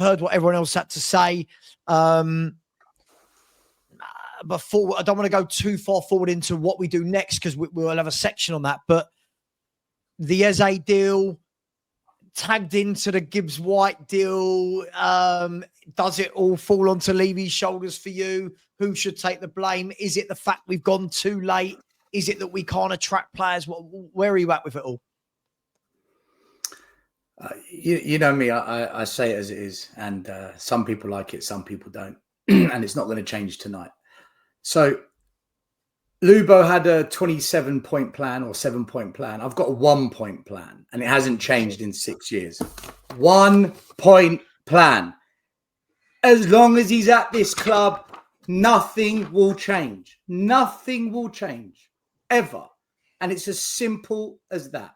heard what everyone else had to say. Before, I don't want to go too far forward into what we do next because we'll have a section on that. But the Eze deal tagged into the Gibbs White deal. Does it all fall onto Levy's shoulders for you? Who should take the blame? Is it the fact we've gone too late? Is it that we can't attract players? Where are you at with it all? You know me, I say it as it is. And some people like it, some people don't. And it's not going to change tonight. So Lubo had a 27-point plan or 7-point plan. I've got a 1-point plan, and it hasn't changed in 6 years. 1-point plan. As long as he's at this club, nothing will change. Nothing will change, ever. And it's as simple as that.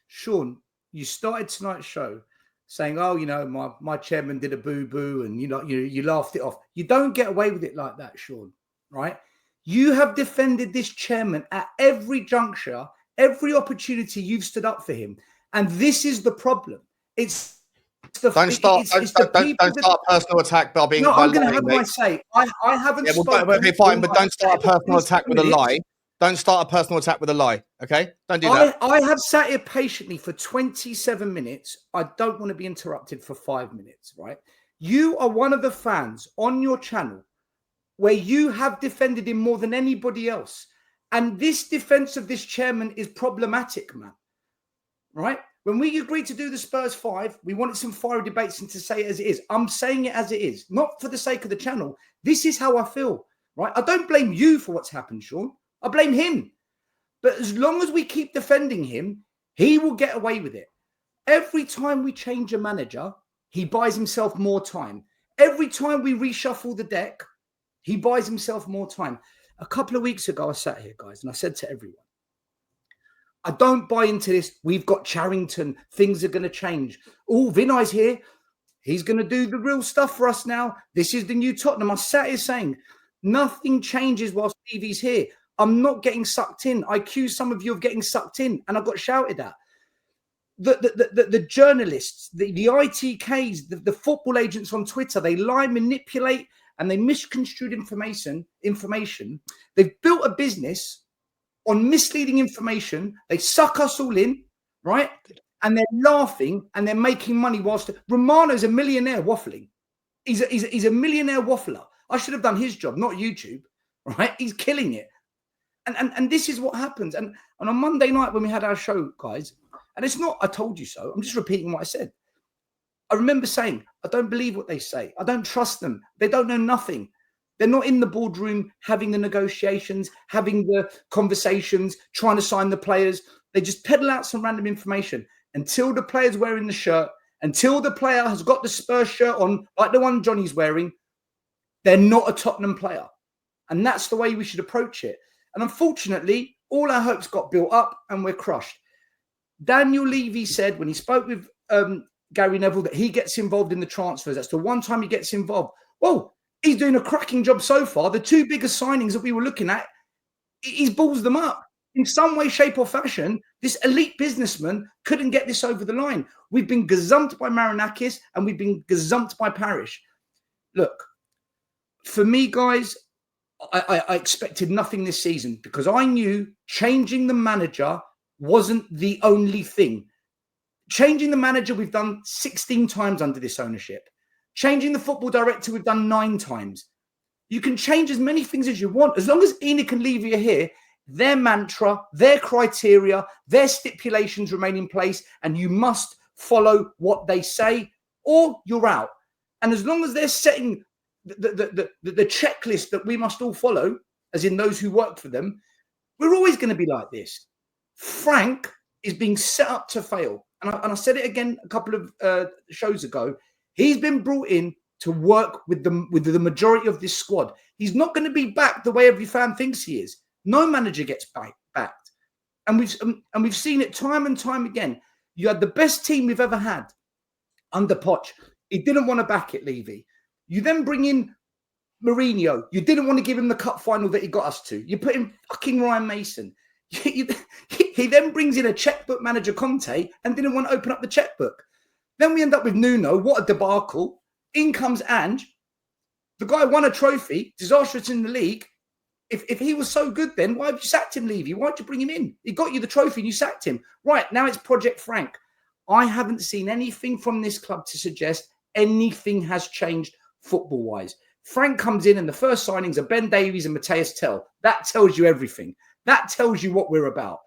Sean, you started tonight's show saying, oh, you know, my chairman did a boo-boo and, you laughed it off. You don't get away with it like that, Sean, right? You have defended this chairman at every juncture, every opportunity you've stood up for him. And this is the problem. Don't start a personal attack by being. No, I'm going to have my say. I haven't spoken. Okay, fine, but don't start a personal attack with a lie. Don't start a personal attack with a lie, okay? Don't do that. I have sat here patiently for 27 minutes. I don't want to be interrupted for 5 minutes, right? You are one of the fans on your channel where you have defended him more than anybody else. And this defense of this chairman is problematic, man, right? When we agreed to do the Spurs 5, we wanted some fiery debates and to say it as it is. I'm saying it as it is, not for the sake of the channel. This is how I feel, right? I don't blame you for what's happened, Sean. I blame him. But as long as we keep defending him, he will get away with it. Every time we change a manager, he buys himself more time. Every time we reshuffle the deck, he buys himself more time. A couple of weeks ago, I sat here, guys, and I said to everyone, I don't buy into this. We've got Charrington. Things are going to change. Oh, Vinay's here. He's going to do the real stuff for us now. This is the new Tottenham. I sat here saying, nothing changes while Stevie's here. I'm not getting sucked in. I accuse some of you of getting sucked in, and I got shouted at. The journalists, the ITKs, the football agents on Twitter, they lie, manipulate, and they misconstrued information. They've built a business on misleading information. They suck us all in, right? And they're laughing and they're making money whilst Romano's a millionaire waffling. He's a millionaire waffler. I should have done his job, not YouTube, right? He's killing it. And this is what happens. And on Monday night when we had our show, guys, and it's not I told you so, I'm just repeating what I said. I remember saying, I don't believe what they say. I don't trust them. They don't know nothing. They're not in the boardroom having the negotiations, having the conversations, trying to sign the players. They just peddle out some random information until the player's wearing the shirt, until the player has got the Spurs shirt on, like the one Johnny's wearing. They're not a Tottenham player. And that's the way we should approach it. And unfortunately, all our hopes got built up and we're crushed. Daniel Levy said when he spoke with Gary Neville that he gets involved in the transfers. That's the one time he gets involved. Well, he's doing a cracking job so far. The two biggest signings that we were looking at, he's balls them up. In some way, shape or fashion, this elite businessman couldn't get this over the line. We've been gazumped by Marinakis and we've been gazumped by Parrish. Look, for me, guys, I expected nothing this season because I knew changing the manager wasn't the only thing. Changing the manager, we've done 16 times under this ownership. Changing the football director, we've done 9 times. You can change as many things as you want. As long as Enic and Levy are here, their mantra, their criteria, their stipulations remain in place, and you must follow what they say or you're out. And as long as they're setting the checklist that we must all follow, as in those who work for them, we're always going to be like this. Frank is being set up to fail. And I said it again a couple of shows ago. He's been brought in to work with the majority of this squad. He's not going to be backed the way every fan thinks he is. No manager gets backed. And we've seen it time and time again. You had the best team we've ever had under Poch. He didn't want to back it, Levy. You then bring in Mourinho. You didn't want to give him the cup final that he got us to. You put in fucking Ryan Mason. He then brings in a checkbook manager, Conte, and didn't want to open up the checkbook. Then we end up with Nuno. What a debacle. In comes Ange. The guy won a trophy, disastrous in the league. If he was so good then, why have you sacked him, Levy? Why'd you bring him in? He got you the trophy and you sacked him. Right, now it's Project Frank. I haven't seen anything from this club to suggest anything has changed football-wise. Frank comes in and the first signings are Ben Davies and Matthias Tell. That tells you everything. That tells you what we're about.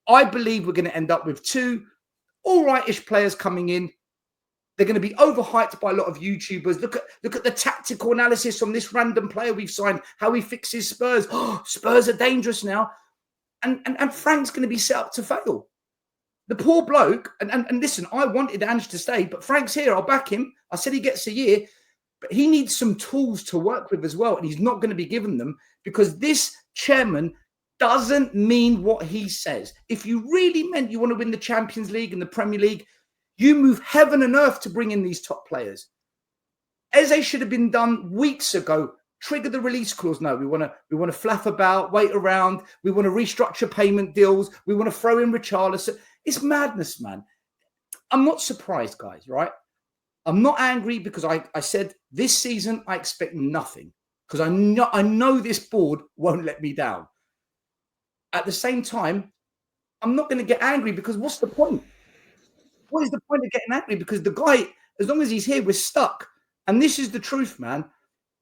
I believe we're going to end up with 2 all right-ish players coming in. They're going to be overhyped by a lot of YouTubers. Look at the tactical analysis from this random player we've signed, how he fixes Spurs. Oh, Spurs are dangerous now. And Frank's going to be set up to fail. The poor bloke, and listen, I wanted Ange to stay, but Frank's here. I'll back him. I said he gets a year, but he needs some tools to work with as well. And he's not going to be given them because this chairman doesn't mean what he says. If you really meant you want to win the Champions League and the Premier League, you move heaven and earth to bring in these top players. Eze should have been done weeks ago. Trigger the release clause. No, we want to flaff about, wait around. We want to restructure payment deals. We want to throw in Richarlison. It's madness, man. I'm not surprised, guys, right? I'm not angry because I said this season I expect nothing because I know this board won't let me down. At the same time, I'm not going to get angry because what's the point? What is the point of getting angry? Because the guy, as long as he's here, we're stuck. And this is the truth, man.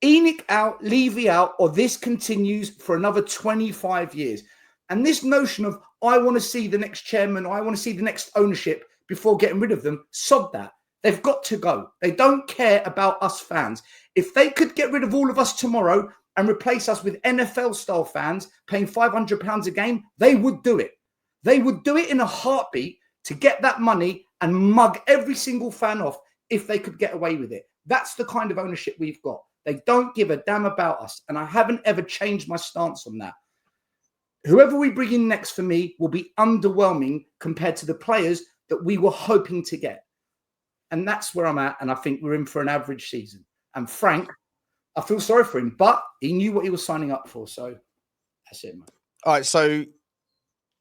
Enic out, Levy out, or this continues for another 25 years. And this notion of, I want to see the next chairman, or I want to see the next ownership before getting rid of them, sod that. They've got to go. They don't care about us fans. If they could get rid of all of us tomorrow and replace us with NFL-style fans paying £500 a game, they would do it. They would do it in a heartbeat to get that money and mug every single fan off if they could get away with it. That's the kind of ownership we've got. They don't give a damn about us. And I haven't ever changed my stance on that. Whoever we bring in next for me will be underwhelming compared to the players that we were hoping to get. And that's where I'm at. And I think we're in for an average season. And Frank, I feel sorry for him, but he knew what he was signing up for. So that's it, man. All right. So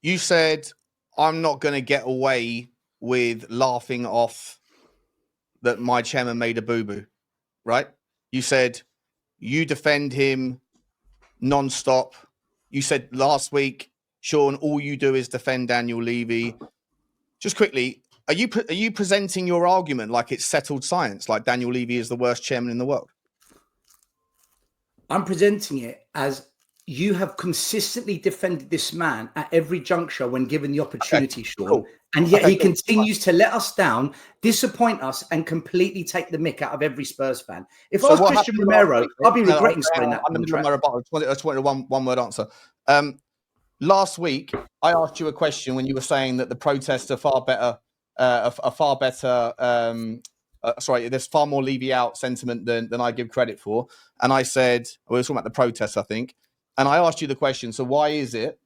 you said, I'm not going to get away with laughing off that my chairman made a boo-boo, right? You said you defend him non-stop. You said last week, Sean, all you do is defend Daniel Levy. Just quickly, are you presenting your argument like it's settled science, like Daniel Levy is the worst chairman in the world? I'm presenting it as you have consistently defended this man at every juncture when given the opportunity, okay, Sean. Cool. And yet he continues to let us down, disappoint us, and completely take the mick out of every Spurs fan. If I was Christian Romero, I'd be regretting signing that contract. I just wanted a one-word answer. Last week, I asked you a question when you were saying that the protests are far better, there's far more Levy out sentiment than I give credit for. And I said, we were talking about the protests, I think. And I asked you the question, so why is it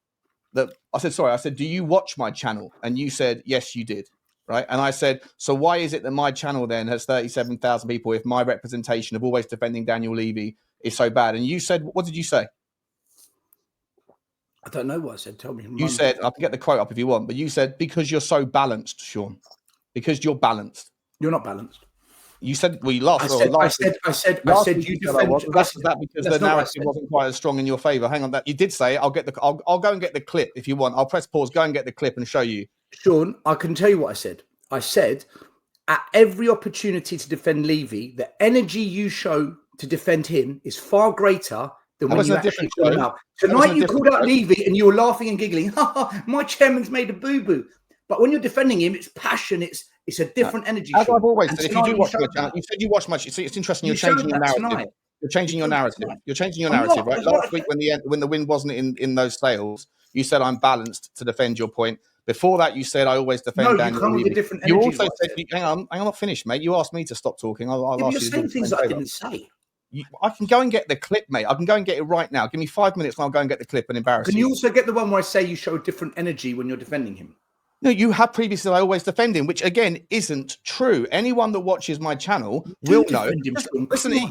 that, I said, do you watch my channel? And you said, yes, you did, right? And I said, so why is it that my channel then has 37,000 people if my representation of always defending Daniel Levy is so bad? And you said, what did you say? I don't know what I said. Tell me. You said, I can get the quote up if you want, but you said, because you're so balanced, Sean. Because you're balanced. You're not balanced. You said we lost. I said you defend. Was that because the narrative wasn't quite as strong in your favour? Hang on, that you did say. I'll go and get the clip if you want. I'll press pause. Go and get the clip and show you. Sean, I can tell you what I said. I said at every opportunity to defend Levy, the energy you show to defend him is far greater than when you actually call him out. Tonight you called out Levy and you were laughing and giggling. Ha, my chairman's made a boo-boo. But when you're defending him, it's passion. It's a different energy. As I've always said, if you do watch my channel, you said you watch much. See, it's interesting. You're changing your narrative. You're changing your narrative. You're changing your narrative, right? Last week, when the wind wasn't in those sails, you said I'm balanced to defend your point. Before that, you said I always defend Daniel Levy. You also said, hang on, I'm not finished, mate. You asked me to stop talking. I'll ask you. You're saying things I didn't say. I can go and get the clip, mate. I can go and get it right now. Give me 5 minutes and I'll go and get the clip and embarrass you. Can you also get the one where I say you show different energy when you're defending him? No, you have previously said I always defend him, which again isn't true. Anyone that watches my channel will know. Listen,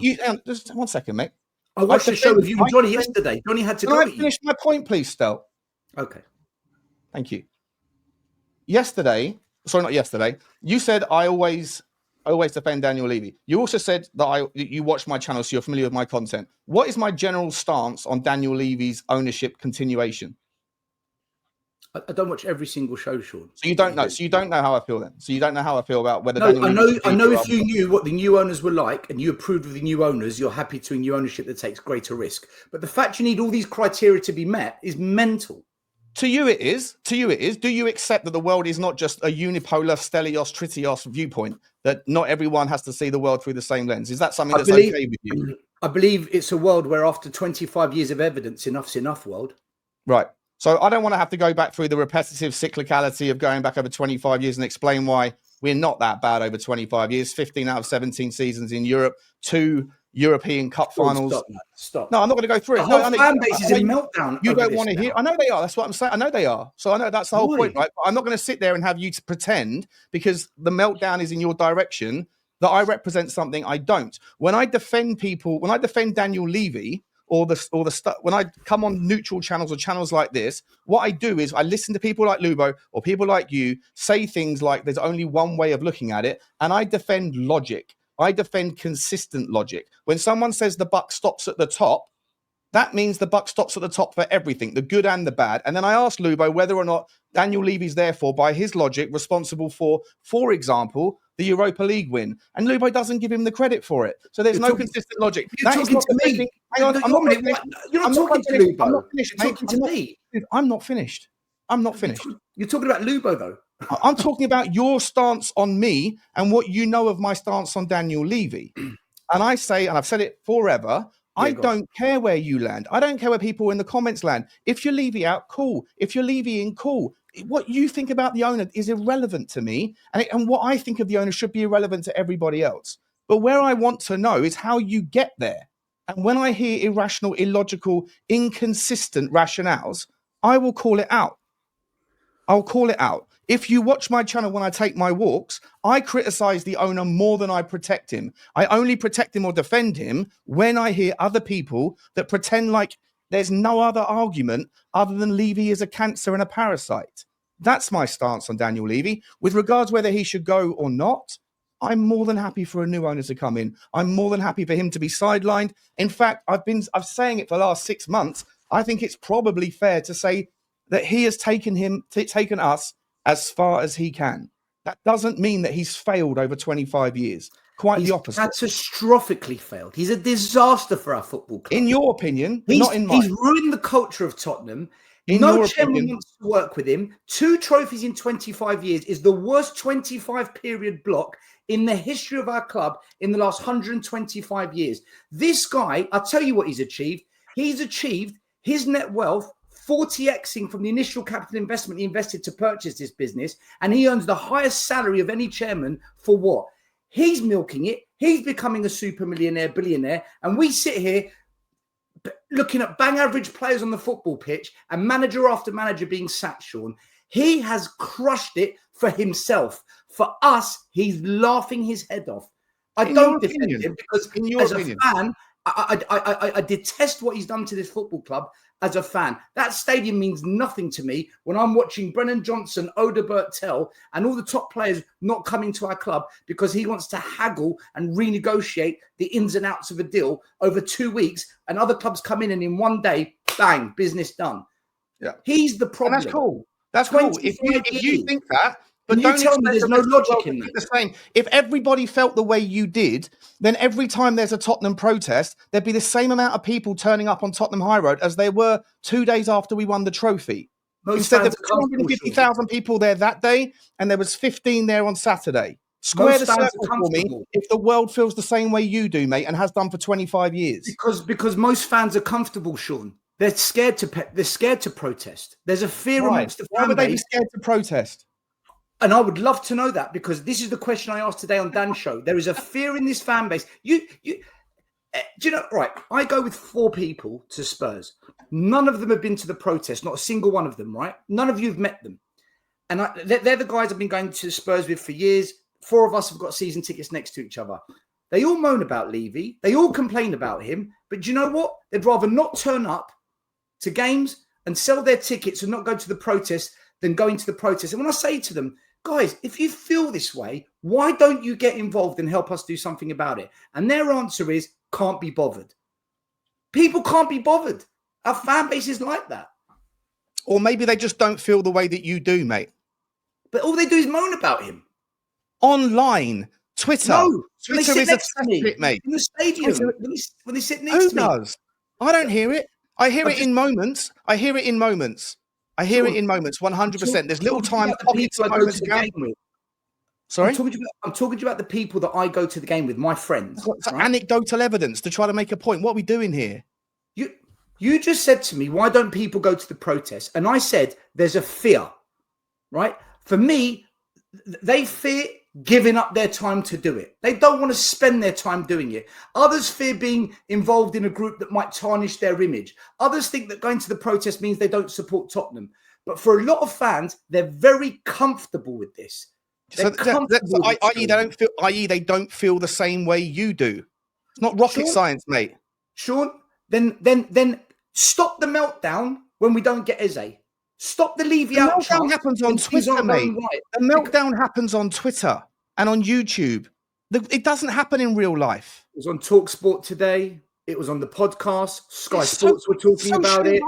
just 1 second, mate. I watched the show with you and Johnny yesterday. Johnny had to go. Can I finish my point, please, Stel? Okay. Thank you. Not yesterday. You said I always I always defend Daniel Levy. You also said that you watch my channel, so you're familiar with my content. What is my general stance on Daniel Levy's ownership continuation? I don't watch every single show, Sean. So you don't know. So you don't know how I feel then. So you don't know how I feel about whether. No, Daniel Levy I know. If you knew what the new owners were like and you approved of the new owners, you're happy to a new ownership that takes greater risk. But the fact you need all these criteria to be met is mental. To you, it is. To you, it is. Do you accept that the world is not just a unipolar stelios tritios viewpoint? That not everyone has to see the world through the same lens. Is that something that's okay with you? I believe it's a world where after 25 years of evidence, enough's enough. World. Right. So I don't want to have to go back through the repetitive cyclicality of going back over 25 years and explain why we're not that bad over 25 years. 15 out of 17 seasons in Europe, 2 European Cup finals. Stop. No, I'm not going to go through it. The whole fan base is in meltdown. You don't want to hear. I know they are. That's what I'm saying. I know they are. So I know that's the whole point, right? But I'm not going to sit there and have you to pretend, because the meltdown is in your direction, that I represent something I don't. When I defend people, when I defend Daniel Levy, or the stuff, when I come on neutral channels or channels like this, what I do is I listen to people like Lubo or people like you say things like there's only one way of looking at it, and I defend logic. I defend consistent logic. When someone says the buck stops at the top, that means the buck stops at the top for everything, the good and the bad. And then I asked Lubo whether or not Daniel Levy's therefore, by his logic, responsible for example, the Europa League win. And Lubo doesn't give him the credit for it. So there's no consistent logic. You're talking to me. Hang on, you're not talking to Lubo. I'm not finished. You're talking to me. I'm not finished. I'm not finished. You're talking about Lubo, though. I'm talking about your stance on me and what you know of my stance on Daniel Levy. And I say, and I've said it forever, I don't care where you land. I don't care where people in the comments land. If you're Levy out, cool. If you're Levy in, cool. What you think about the owner is irrelevant to me. And what I think of the owner should be irrelevant to everybody else. But where I want to know is how you get there. And when I hear irrational, illogical, inconsistent rationales, I will call it out. I'll call it out. If you watch my channel when I take my walks, I criticize the owner more than I protect him. I only protect him or defend him when I hear other people that pretend like there's no other argument other than Levy is a cancer and a parasite. That's my stance on Daniel Levy. With regards whether he should go or not, I'm more than happy for a new owner to come in. I'm more than happy for him to be sidelined. In fact, I've saying it for the last 6 months. I think it's probably fair to say that he has taken us as far as he can. That doesn't mean that he's failed over 25 years. Quite the opposite. Catastrophically failed. He's a disaster for our football club. In your opinion, not in mine. He's ruined the culture of Tottenham. No chairman wants to work with him. 2 trophies in 25 years is the worst 25-period block in the history of our club in the last 125 years. This guy, I'll tell you what he's achieved. He's achieved his net wealth 40xing from the initial capital investment he invested to purchase this business, and he earns the highest salary of any chairman for what? He's milking it. He's becoming a super millionaire, billionaire, and we sit here looking at bang average players on the football pitch and manager after manager being sacked, Sean. He has crushed it for himself. For us, he's laughing his head off. I don't defend him because as a fan, I detest what he's done to this football club. As a fan, that stadium means nothing to me when I'm watching Brennan Johnson, Odebert Tell, and all the top players not coming to our club because he wants to haggle and renegotiate the ins and outs of a deal over 2 weeks, and other clubs come in and in one day, bang, business done. Yeah, he's the problem. And that's cool. That's cool. If you think that. But don't tell me there's no logic in that. The same. If everybody felt the way you did, then every time there's a Tottenham protest, there'd be the same amount of people turning up on Tottenham High Road as there were 2 days after we won the trophy. Instead of 250,000 people there that day, and there was 15 there on Saturday. Square the circle for me if the world feels the same way you do, mate, and has done for 25 years. Because most fans are comfortable, Sean. They're scared to protest. There's a fear amongst the fan base. Why would they be scared to protest? And I would love to know that, because this is the question I asked today on Dan's show. There is a fear in this fan base. Do you know, right, I go with 4 people to Spurs. None of them have been to the protest, not a single one of them, right? None of you have met them. And they're the guys I've been going to Spurs with for years. 4 of us have got season tickets next to each other. They all moan about Levy. They all complain about him. But do you know what? They'd rather not turn up to games and sell their tickets and not go to the protest than going to the protest. And when I say to them, guys, if you feel this way, why don't you get involved and help us do something about it? And their answer is, can't be bothered. People can't be bothered. Our fan base is like that. Or maybe they just don't feel the way that you do, mate. But all they do is moan about him. Online, Twitter. No, Twitter is a cesspit, mate. In the stadium, when they sit next Who to me. does? I don't hear it. I hear it in moments. I hear it in moments. 100%. There's little time pockets of moments. Sorry? I'm talking about the people that I go to the game with, my friends. Right? Anecdotal evidence to try to make a point. What are we doing here? You just said to me, why don't people go to the protest? And I said, there's a fear, right? For me, they fear giving up their time to do it. They don't want to spend their time doing it. Others fear being involved in a group that might tarnish their image. Others think that going to the protest means they don't support Tottenham. But for a lot of fans, they're very comfortable with this. I.e., they don't feel the same way you do. It's not rocket science, mate. Sean, then stop the meltdown when we don't get Eze. Stop the Levy out. The meltdown happens on Twitter, mate. The meltdown happens on Twitter and on YouTube. It doesn't happen in real life. It was on TalkSport today. It was on the podcast. Sky Sports were talking about it.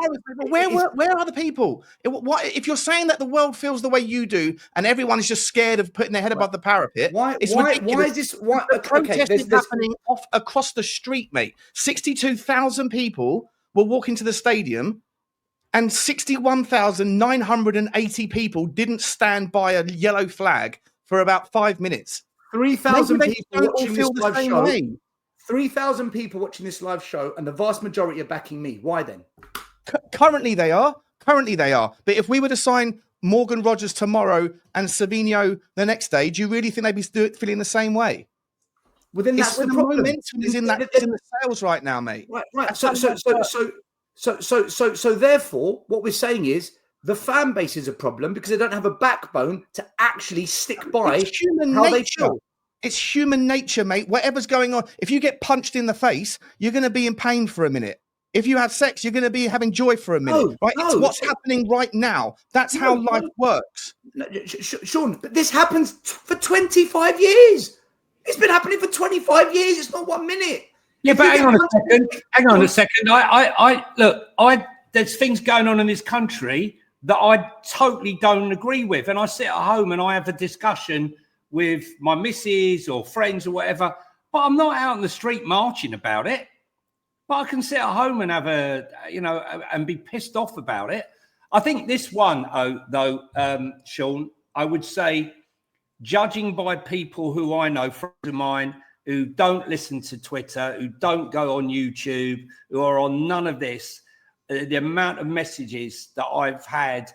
Where are the people? If you're saying that the world feels the way you do and everyone is just scared of putting their head above the parapet, why is this? Protest is happening across the street, mate. 62,000 people were walking to the stadium and 61,980 people didn't stand by a yellow flag for about 5 minutes. 3,000 people watching this live show. Way. 3,000 people watching this live show, and the vast majority are backing me. Why then? Currently they are. But if we were to sign Morgan Rogers tomorrow and Savinho the next day, do you really think they'd be feeling the same way? Well, then that's the problem. Momentum is in the sales right now, mate. Right. So therefore, what we're saying is the fan base is a problem because they don't have a backbone to actually stick by how they feel. It's human nature, mate. Whatever's going on, if you get punched in the face, you're going to be in pain for a minute. If you have sex, you're going to be having joy for a minute. It's what's happening right now. That's how life works. Sean, but this happens for 25 years. It's been happening for 25 years. It's not 1 minute. Yeah, but hang on a second. Look, there's things going on in this country that I totally don't agree with. And I sit at home and I have a discussion with my missus or friends or whatever, but I'm not out in the street marching about it. But I can sit at home and have and be pissed off about it. I think this one, though, Sean, I would say, judging by people who I know, friends of mine, who don't listen to Twitter, who don't go on YouTube, who are on none of this, the amount of messages that I've had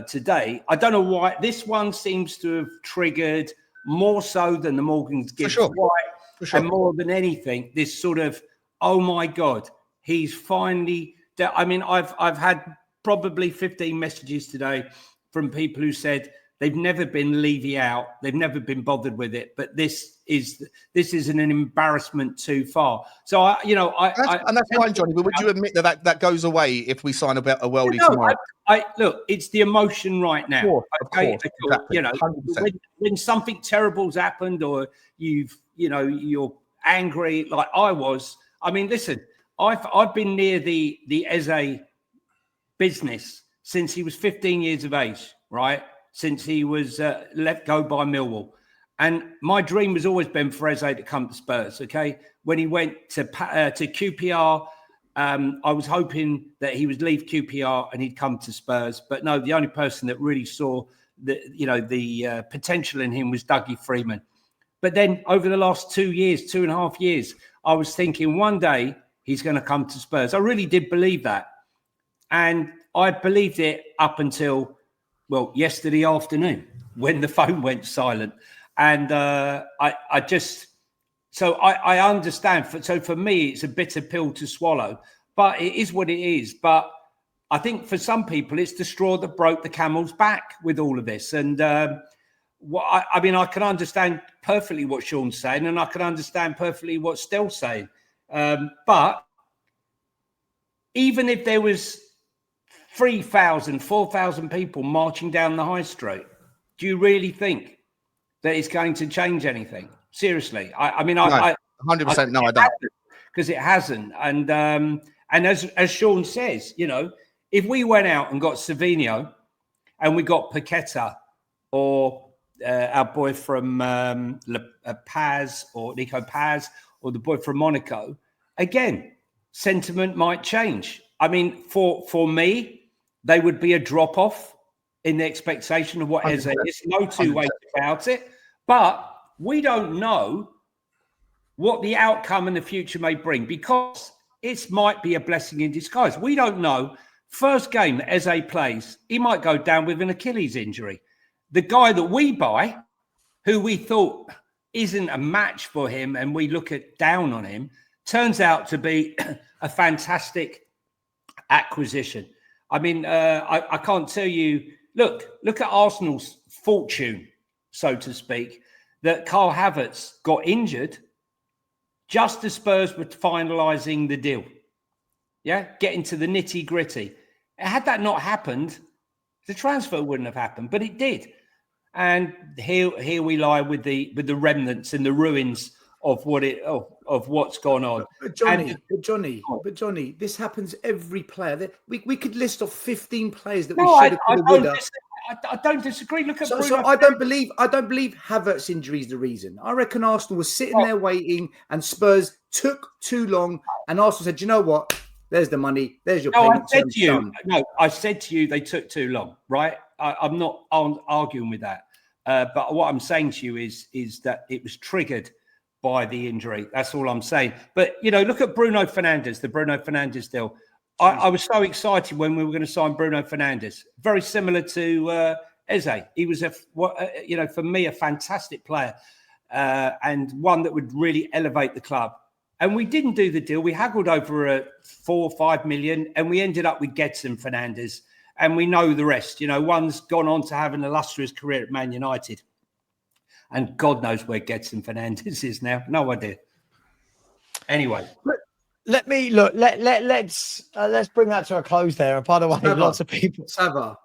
today, I don't know why this one seems to have triggered more so than the Morgan's Gibbs White, and more than anything, this sort of, oh my God, he's finally. I mean, I've had probably 15 messages today from people who said they've never been Levy out, they've never been bothered with it, but this is an embarrassment too far. So that's fine, Johnny. But would you admit that goes away if we sign a worldie tomorrow? Look, it's the emotion right now. Of course, exactly. When something terrible's happened, or you're angry like I was. I mean, listen, I've been near the Eze business since he was 15 years of age, right? Since he was let go by Millwall. And my dream has always been for Eze to come to Spurs, okay? When he went to QPR, I was hoping that he would leave QPR and he'd come to Spurs. But no, the only person that really saw the potential in him was Dougie Freeman. But then over the last 2.5 years, I was thinking one day he's going to come to Spurs. I really did believe that. And I believed it up until, yesterday afternoon when the phone went silent. And I understand. So for me, it's a bitter pill to swallow, but it is what it is. But I think for some people, it's the straw that broke the camel's back with all of this. And I can understand perfectly what Sean's saying, and I can understand perfectly what Stel's saying. But even if there was 3,000, 4,000 people marching down the high street, do you really think that it's going to change anything? Seriously, I mean, No, I 100% no, I don't. Because it hasn't. And as Sean says, you know, if we went out and got Savinho and we got Paqueta or our boy from Paz or Nico Paz or the boy from Monaco, again, sentiment might change. I mean, for me, they would be a drop-off in the expectation of what Eze is. No two ways about it. But we don't know what the outcome in the future may bring, because it might be a blessing in disguise. We don't know. First game that Eze plays, he might go down with an Achilles injury. The guy that we buy, who we thought isn't a match for him and we look at down on him, turns out to be a fantastic acquisition. I mean, I can't tell you, look at Arsenal's fortune, so to speak, that Carl Havertz got injured just as Spurs were finalising the deal. Yeah, getting to the nitty gritty. Had that not happened, the transfer wouldn't have happened, but it did. And here we lie with the remnants and the ruins of what's gone on. But Johnny, this happens every player. We could list off 15 players that we should have. I don't disagree. Look at so I don't believe Havertz injury is the reason. I reckon Arsenal was sitting there waiting, and Spurs took too long. And Arsenal said, "You know what? There's the money. There's your payment." I said to you, they took too long. Right? I'm not arguing with that. But what I'm saying to you is that it was triggered by the injury. That's all I'm saying. But you know, look at Bruno Fernandes, the Bruno Fernandes deal. I was so excited when we were going to sign Bruno Fernandes. Very similar to Eze. He was for me, a fantastic player and one that would really elevate the club. And we didn't do the deal. We haggled over 4 or 5 million, and we ended up with Gedson Fernandes. And we know the rest. You know, one's gone on to have an illustrious career at Man United, and God knows where Gedson Fernandes is now. No idea. Anyway. Let me look. Let's bring that to a close there. And by the way, lots of people. Sava.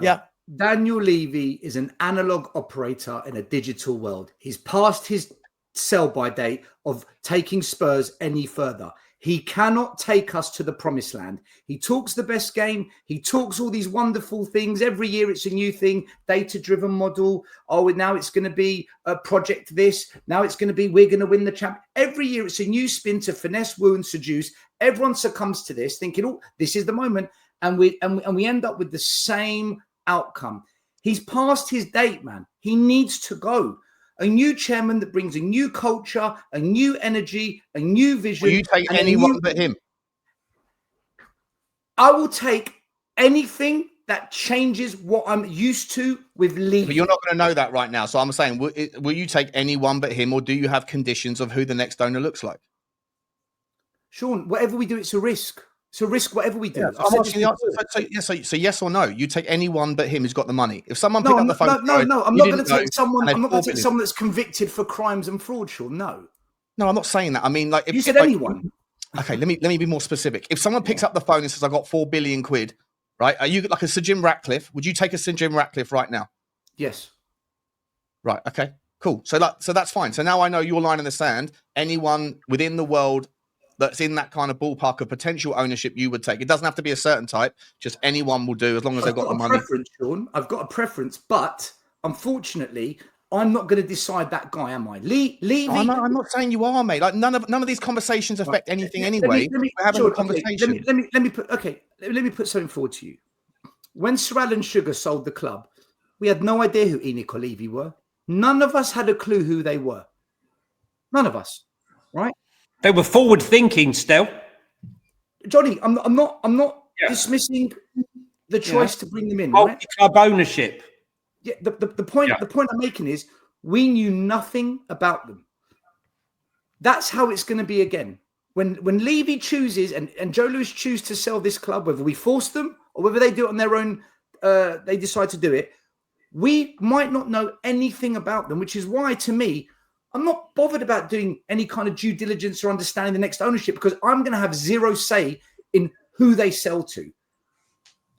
Yeah. Daniel Levy is an analog operator in a digital world. He's past his sell-by date of taking Spurs any further. He cannot take us to the promised land. He talks the best game. He talks all these wonderful things. Every year it's a new thing, data-driven model. Oh, now it's going to be a project this. Now it's going to be we're going to win the champ. Every year it's a new spin to finesse, woo, and seduce. Everyone succumbs to this, thinking, oh, this is the moment. And we end up with the same outcome. He's past his date, man. He needs to go. A new chairman that brings a new culture, a new energy, a new vision. Will you take anyone but him? I will take anything that changes what I'm used to with Levy. But you're not going to know that right now. So I'm saying, will you take anyone but him, or do you have conditions of who the next owner looks like? Sean, whatever we do, it's a risk. It's a risk, whatever we do. Yeah, so yes or no? You take anyone but him who's got the money. If someone picked up the phone, no, I'm not going to take someone. I'm not going to take someone that's convicted for crimes and fraud. Sean, no, I'm not saying that. I mean, like, if you said anyone. Okay, let me be more specific. If someone picks up the phone and says, "I got 4 billion quid," right? Are you like a Sir Jim Ratcliffe? Would you take a Sir Jim Ratcliffe right now? Yes. Right. Okay. Cool. So that's fine. So now I know your line in the sand. Anyone within the world that's in that kind of ballpark of potential ownership, you would take. It doesn't have to be a certain type. Just anyone will do, as long as they've got the money. Sean. I've got a preference, but unfortunately, I'm not going to decide that guy, am I? Levy. I'm not saying you are, mate. Like none of these conversations affect anything anyway. We're having a conversation. Let me put something forward to you. When Sir Alan Sugar sold the club, we had no idea who Enic or Levy were. None of us had a clue who they were. None of us, right? They were forward thinking, Stel. Johnny, I'm not dismissing the choice to bring them in. Right? Club ownership. Yeah, the point I'm making is we knew nothing about them. That's how it's going to be again. When Levy chooses and Joe Lewis choose to sell this club, whether we force them or whether they do it on their own, they decide to do it. We might not know anything about them, which is why, to me, I'm not bothered about doing any kind of due diligence or understanding the next ownership, because I'm going to have zero say in who they sell to.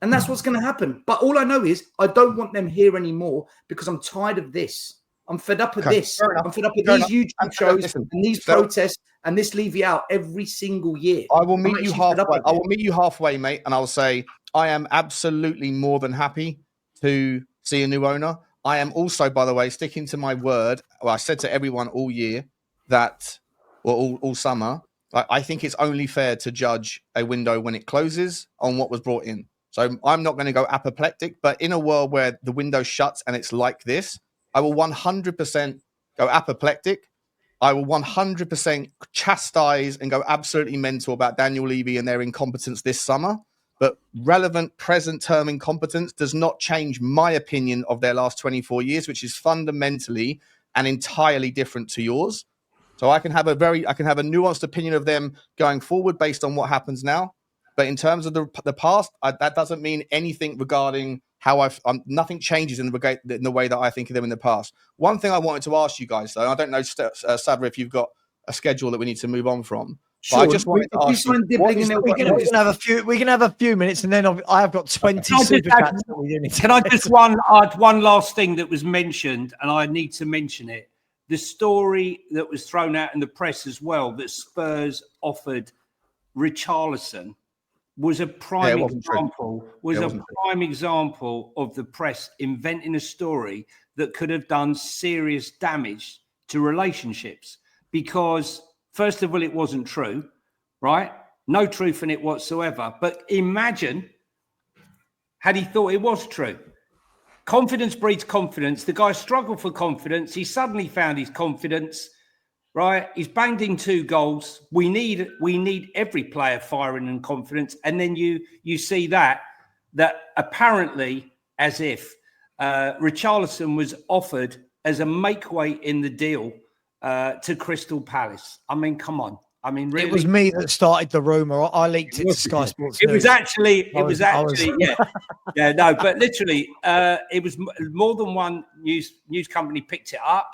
And that's what's going to happen. But all I know is I don't want them here anymore because I'm tired of this. I'm fed up with this. I'm fed up with these YouTube shows and these protests and this Levy out every single year. I will meet you halfway. I will meet you halfway, mate, and I'll say I am absolutely more than happy to see a new owner. I am also, by the way, sticking to my word. Well, I said to everyone all year that, well, all summer, I think it's only fair to judge a window when it closes on what was brought in. So I'm not going to go apoplectic, but in a world where the window shuts and it's like this, I will 100% go apoplectic. I will 100% chastise and go absolutely mental about Daniel Levy and their incompetence this summer. But relevant present term incompetence does not change my opinion of their last 24 years, which is fundamentally and entirely different to yours. So I can have a nuanced opinion of them going forward based on what happens now. But in terms of the past, that doesn't mean anything regarding how nothing changes in the way that I think of them in the past. One thing I wanted to ask you guys, though, I don't know, Sabra, if you've got a schedule that we need to move on from. Sure. But I just wanted to ask you, we can have a few minutes, and then I have got 20 super chats. Can I just add one last thing that was mentioned, and I need to mention it. The story that was thrown out in the press as well, that Spurs offered Richarlison, was a prime example. Prime example of the press inventing a story that could have done serious damage to relationships. Because first of all, it wasn't true, right? No truth in it whatsoever. But imagine had he thought it was true. Confidence breeds confidence. The guy struggled for confidence. He suddenly found his confidence. Right, he's banged in 2 goals. We need every player firing and confidence, and then you see that apparently as if Richarlison was offered as a make-weight in the deal to Crystal Palace. I mean, come on. I mean, really, it was me that started the rumor. I leaked it to Sky Sports. It was actually, yeah, no, but literally, it was more than one news company picked it up.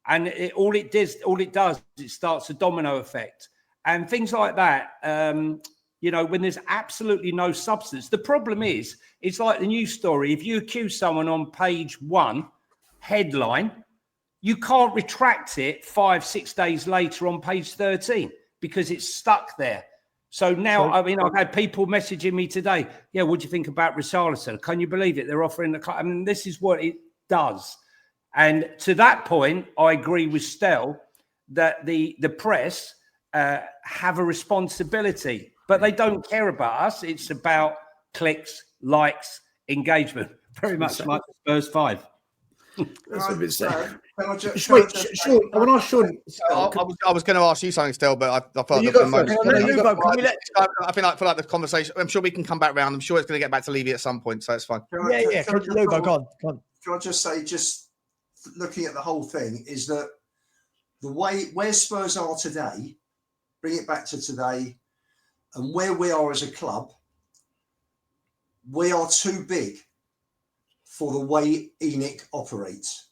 And all it does, it starts a domino effect. And things like that, when there's absolutely no substance. The problem is, it's like the news story. If you accuse someone on page 1, headline, you can't retract it 5-6 days later on page 13 because it's stuck there. So now, I've had people messaging me today. Yeah, what do you think about Richarlison? Can you believe it? They're offering the club. I mean, this is what it does. And to that point, I agree with Stel that the press have a responsibility, but they don't care about us. It's about clicks, likes, engagement. Very much like Spurs 5. That's a bit sad. I want to ask Sean. I was going to ask you something, Stel, but I thought I feel like the conversation. I'm sure we can come back round. I'm sure it's going to get back to Levy at some point, so it's fine. Yeah. Lubo, go on. Can I just say, looking at the whole thing, is that the way where Spurs are today, bring it back to today, and where we are as a club, we are too big for the way Enic operates.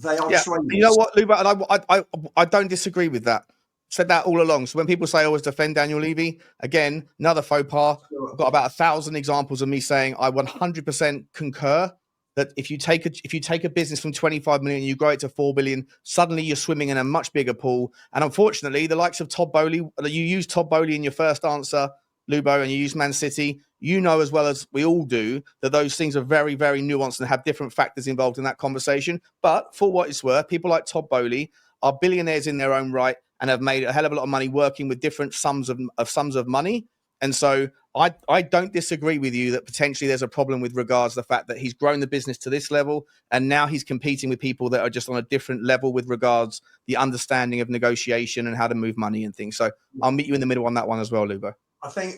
They are trainers. You know what, Luba, and I don't disagree with that. Said that all along. So when people say I always defend Daniel Levy, again, another faux pas. I've got about 1,000 examples of me saying I 100% concur that if you take a business from 25 million and you grow it to 4 billion, suddenly you're swimming in a much bigger pool. And unfortunately, the likes of Todd Boehly, you used Todd Boehly in your first answer, Lubo, and you use Man City. You know as well as we all do that those things are very, very nuanced and have different factors involved in that conversation. But for what it's worth, people like Todd Boehly are billionaires in their own right and have made a hell of a lot of money working with different sums of money. And so I don't disagree with you that potentially there's a problem with regards to the fact that he's grown the business to this level and now he's competing with people that are just on a different level with regards the understanding of negotiation and how to move money and things. So I'll meet you in the middle on that one as well, Lubo. I think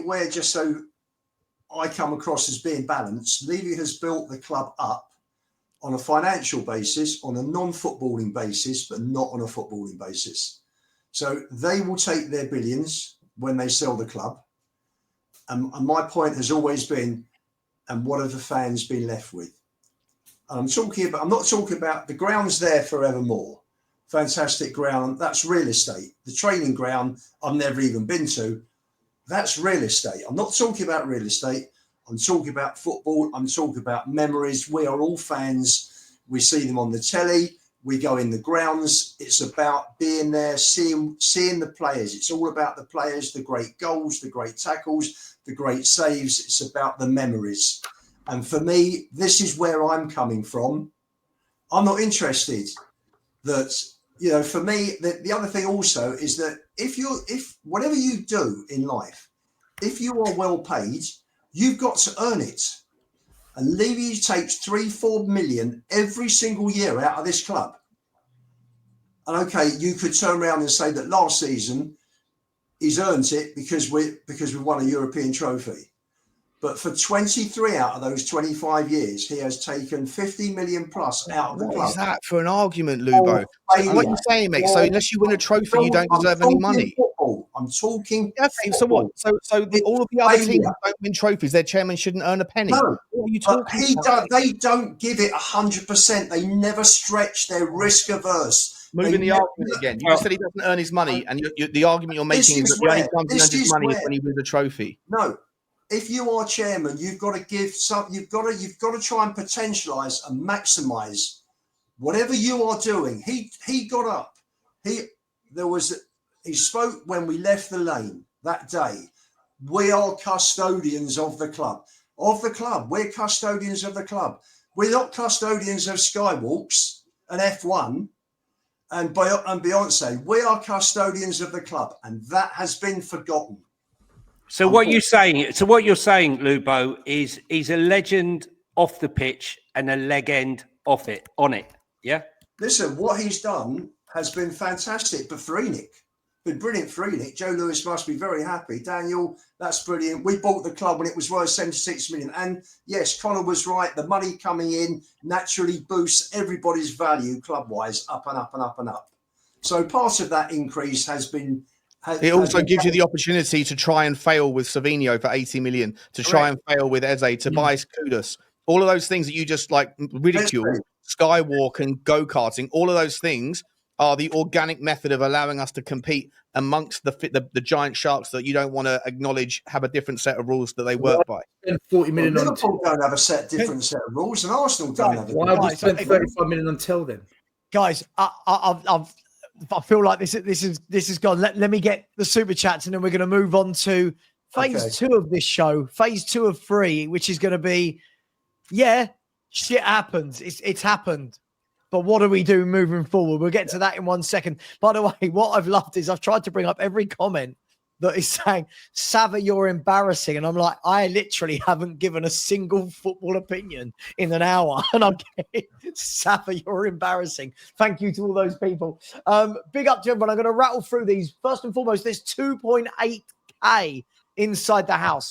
we're just so I come across as being balanced. Levy has built the club up on a financial basis, on a non-footballing basis, but not on a footballing basis. So they will take their billions when they sell the club. And my point has always been, and what have the fans been left with? And I'm not talking about the ground's there forevermore. Fantastic ground. That's real estate. The training ground I've never even been to. That's real estate. I'm not talking about real estate. I'm talking about football. I'm talking about memories. We are all fans. We see them on the telly. We go in the grounds. It's about being there, seeing the players. It's all about the players, the great goals, the great tackles, the great saves. It's about the memories. And for me, this is where I'm coming from. I'm not interested that, you know, for me, the other thing also is that if whatever you do in life, if you are well paid, you've got to earn it. And Levy takes 3-4 million every single year out of this club. And okay, you could turn around and say that last season he's earned it because we won a European trophy. But for 23 out of those 25 years, he has taken 50 million plus out of the club. What is that for an argument, Lubo? So what are you saying, mate? So unless you win a trophy, you don't deserve any money. Football. I'm talking. Okay, so what? So all of the other teams don't win trophies. Their chairman shouldn't earn a penny. No, what are you talking about? They don't give it 100%. They never stretch. They're risk averse. Moving the argument again. You just said he doesn't earn his money, and the argument you're making is that the only time he earns his money is when he wins a trophy. No. If you are chairman, you've got to give some. You've got to try and potentialise and maximise whatever you are doing. He got up. He spoke when we left the lane that day. We are custodians of the club. We're custodians of the club. We're not custodians of Skywalks and F1 and Beyonce. We are custodians of the club, and that has been forgotten. So what you're saying, Lubo, is he's a legend off the pitch and a legend off it, on it. Yeah. Listen, what he's done has been fantastic, but for Enic, been brilliant for Enic. Joe Lewis must be very happy. Daniel, that's brilliant. We bought the club when it was worth 76 million. And yes, Connor was right. The money coming in naturally boosts everybody's value club-wise up and up and up and up. So part of that increase has been... It also gives you the opportunity to try and fail with Savinho for 80 million, to try and fail with Eze, Tobias Kudus, all of those things that you just like ridicule, Skywalk and go-karting, all of those things are the organic method of allowing us to compete amongst the giant sharks that you don't want to acknowledge have a different set of rules that they work by. 40 million Liverpool don't have a different set of rules, and Arsenal don't have. Why have we spent 35 million until then? Guys, I feel like this is gone. Let me get the super chats, and then we're going to move on to phase 2 of this show, phase 2 of 3, which is going to be, shit happens. It's happened. But what do we do moving forward? We'll get to that in 1 second. By the way, what I've loved is I've tried to bring up every comment that is saying, Sava, you're embarrassing. And I'm like, I literally haven't given a single football opinion in an hour. And I'm getting, Sava, you're embarrassing. Thank you to all those people. Big up to everyone. I'm going to rattle through these. First and foremost, there's 2.8K inside the house.